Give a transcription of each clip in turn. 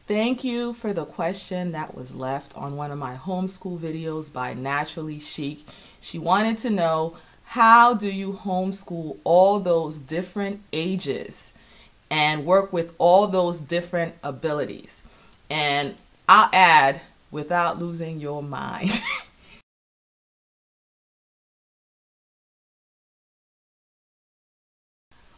Thank you for the question that was left on one of my homeschool videos by Naturally Chic. She wanted to know, how do you homeschool all those different ages and work with all those different abilities? And I'll add, without losing your mind.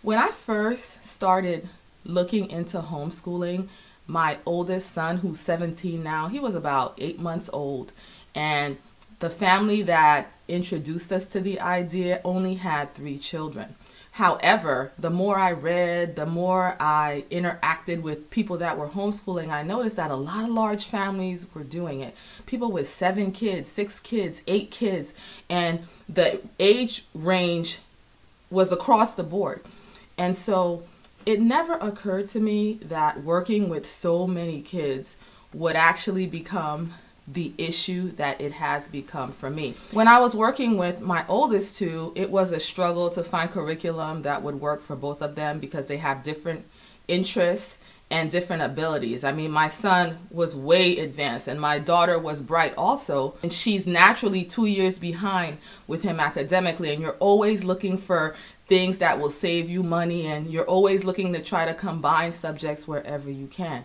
When I first started looking into homeschooling, my oldest son, who's 17 now, he was about 8 months old, and the family that introduced us to the idea only had 3 children. However, the more I read, the more I interacted with people that were homeschooling, I noticed that a lot of large families were doing it. People with 7 kids, 6 kids, 8 kids, and the age range was across the board. And so it never occurred to me that working with so many kids would actually become the issue that it has become for me. When I was working with my oldest 2, it was a struggle to find curriculum that would work for both of them because they have different interests and different abilities. I mean, my son was way advanced and my daughter was bright also, and she's naturally 2 years behind with him academically, and you're always looking for things that will save you money, and you're always looking to try to combine subjects wherever you can.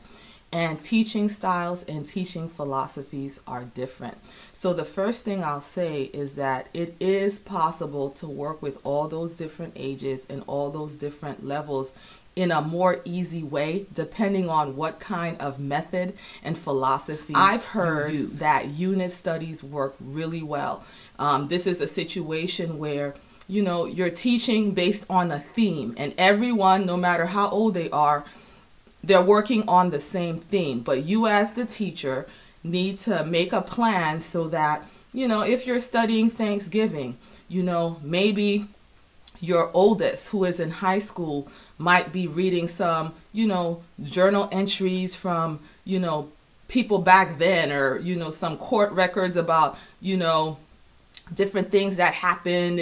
And teaching styles and teaching philosophies are different. So the first thing I'll say is that it is possible to work with all those different ages and all those different levels in a more easy way, depending on what kind of method and philosophy. I've heard that unit studies work really well. This is a situation where you're teaching based on a theme, and everyone, no matter how old they are, they're working on the same theme. But you as the teacher need to make a plan so that, if you're studying Thanksgiving, maybe your oldest, who is in high school, might be reading some, journal entries from, people back then, or, some court records about, different things that happened,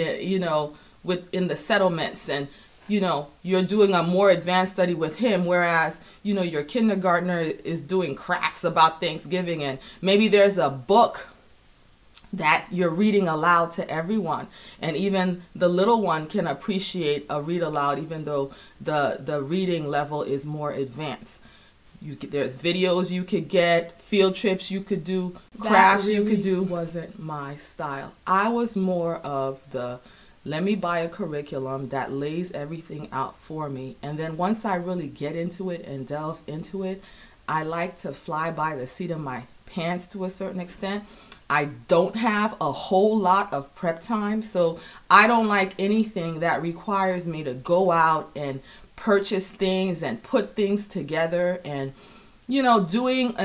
within the settlements, and you're doing a more advanced study with him, whereas your kindergartner is doing crafts about Thanksgiving, and maybe there's a book that you're reading aloud to everyone, and even the little one can appreciate a read aloud, even though the reading level is more advanced. There's videos you could get, field trips you could do, crafts you could do. Wasn't my style. I was more of the, let me buy a curriculum that lays everything out for me, and then once I really get into it and delve into it, I like to fly by the seat of my pants to a certain extent. I don't have a whole lot of prep time, so I don't like anything that requires me to go out and purchase things and put things together, and doing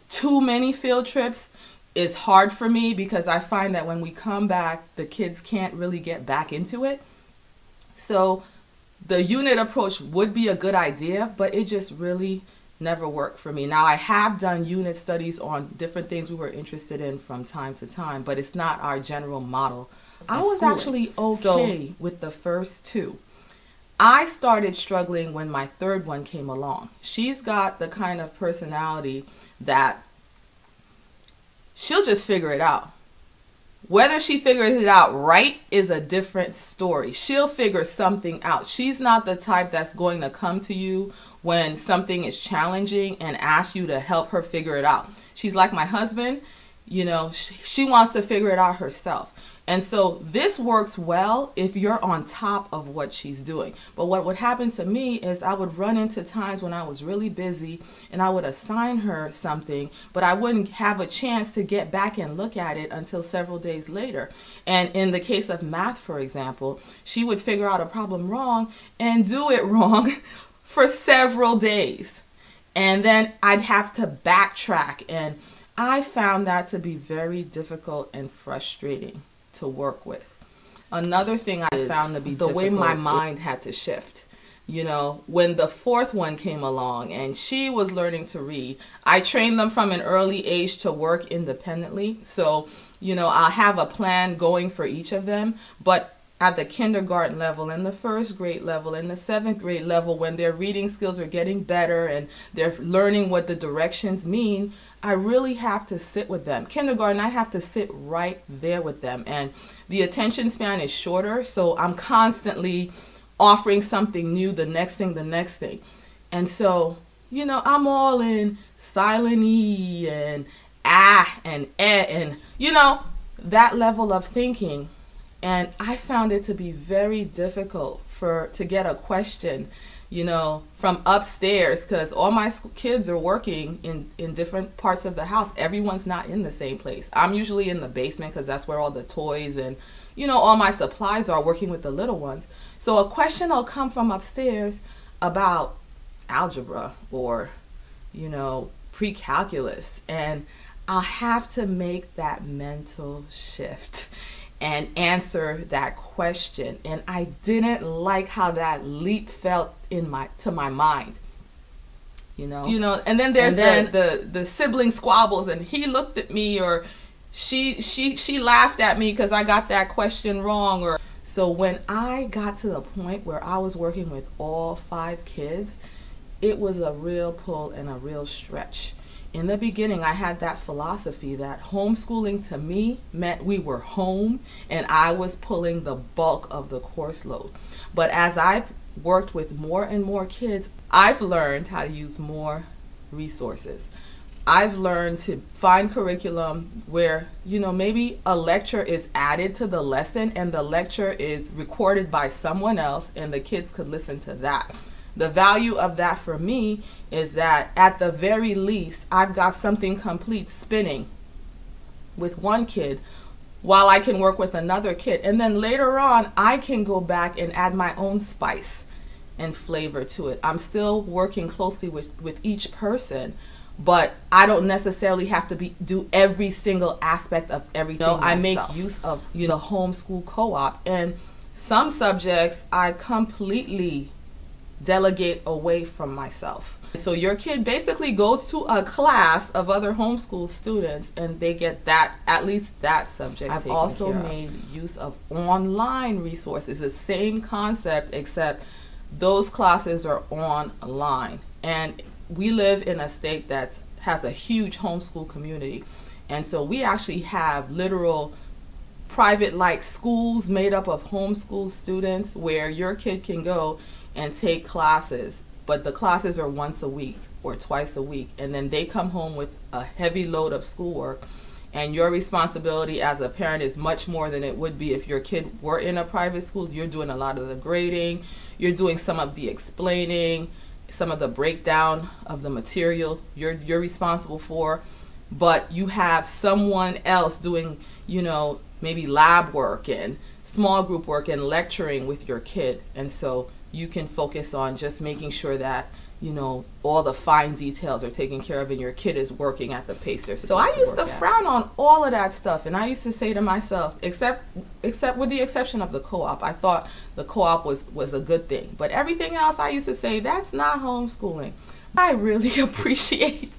too many field trips is hard for me, because I find that when we come back, the kids can't really get back into it. So the unit approach would be a good idea, but it just really never worked for me. Now, I have done unit studies on different things we were interested in from time to time, but it's not our general model. I was actually okay with the first 2. I started struggling when my third one came along. She's got the kind of personality that she'll just figure it out. Whether she figures it out right is a different story. She'll figure something out. She's not the type that's going to come to you when something is challenging and ask you to help her figure it out. She's like my husband, she wants to figure it out herself. And so this works well if you're on top of what she's doing. But what would happen to me is I would run into times when I was really busy and I would assign her something, but I wouldn't have a chance to get back and look at it until several days later. And in the case of math, for example, she would figure out a problem wrong and do it wrong for several days. And then I'd have to backtrack, and I found that to be very difficult and frustrating to work with. Another thing I found to be the way my mind had to shift. When the fourth one came along and she was learning to read, I trained them from an early age to work independently. So, I'll have a plan going for each of them, but at the kindergarten level and the first grade level and the seventh grade level, when their reading skills are getting better and they're learning what the directions mean, I really have to sit with them. Kindergarten, I have to sit right there with them. And the attention span is shorter, so I'm constantly offering something new, the next thing, the next thing. And so, you know, I'm all in silent E and ah and eh and, you know, that level of thinking. And I found it to be very difficult to get a question, you know, from upstairs, because all my kids are working in different parts of the house. Everyone's not in the same place. I'm usually in the basement because that's where all the toys and, you know, all my supplies are, working with the little ones. So a question will come from upstairs about algebra or, you know, pre-calculus, and I'll have to make that mental shift and answer that question. And I didn't like how that leap felt to my mind. You know, and then there's the sibling squabbles, and he looked at me, or she laughed at me because I got that question wrong. Or so when I got to the point where I was working with all 5 kids, it was a real pull and a real stretch. In the beginning, I had that philosophy that homeschooling to me meant we were home and I was pulling the bulk of the course load. But as I worked with more and more kids, I've learned how to use more resources. I've learned to find curriculum where, you know, maybe a lecture is added to the lesson and the lecture is recorded by someone else and the kids could listen to that. The value of that for me is that at the very least, I've got something complete spinning with one kid while I can work with another kid. And then later on, I can go back and add my own spice and flavor to it. I'm still working closely with each person, but I don't necessarily have to do every single aspect of everything myself. I make use of, you know, homeschool co-op, and some subjects I completely delegate away from myself. So your kid basically goes to a class of other homeschool students and they get that, at least that subject. I've also made use of online resources. It's the same concept, except those classes are online. And we live in a state that has a huge homeschool community. And so we actually have literal private-like schools made up of homeschool students where your kid can go and take classes, but the classes are once a week or twice a week, and then they come home with a heavy load of schoolwork, and your responsibility as a parent is much more than it would be if your kid were in a private school. You're doing a lot of the grading, you're doing some of the explaining, some of the breakdown of the material you're responsible for, but you have someone else doing, you know, maybe lab work and small group work and lecturing with your kid. And so you can focus on just making sure that, you know, all the fine details are taken care of and your kid is working at the pace they're supposed to. So I used to frown on all of that stuff, and I used to say to myself, except with the exception of the co-op, I thought the co-op was a good thing. But everything else I used to say, that's not homeschooling. I really appreciate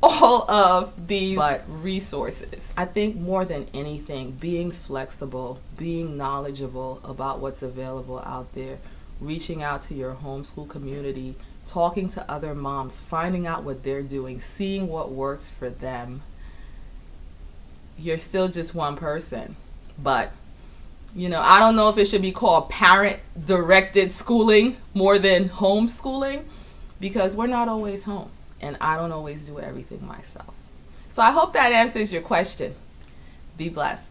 all of these resources. I think more than anything, being flexible, being knowledgeable about what's available out there, reaching out to your homeschool community, talking to other moms, finding out what they're doing, seeing what works for them. You're still just one person, but you know, I don't know if it should be called parent-directed schooling more than homeschooling, because we're not always home and I don't always do everything myself. So I hope that answers your question. Be blessed.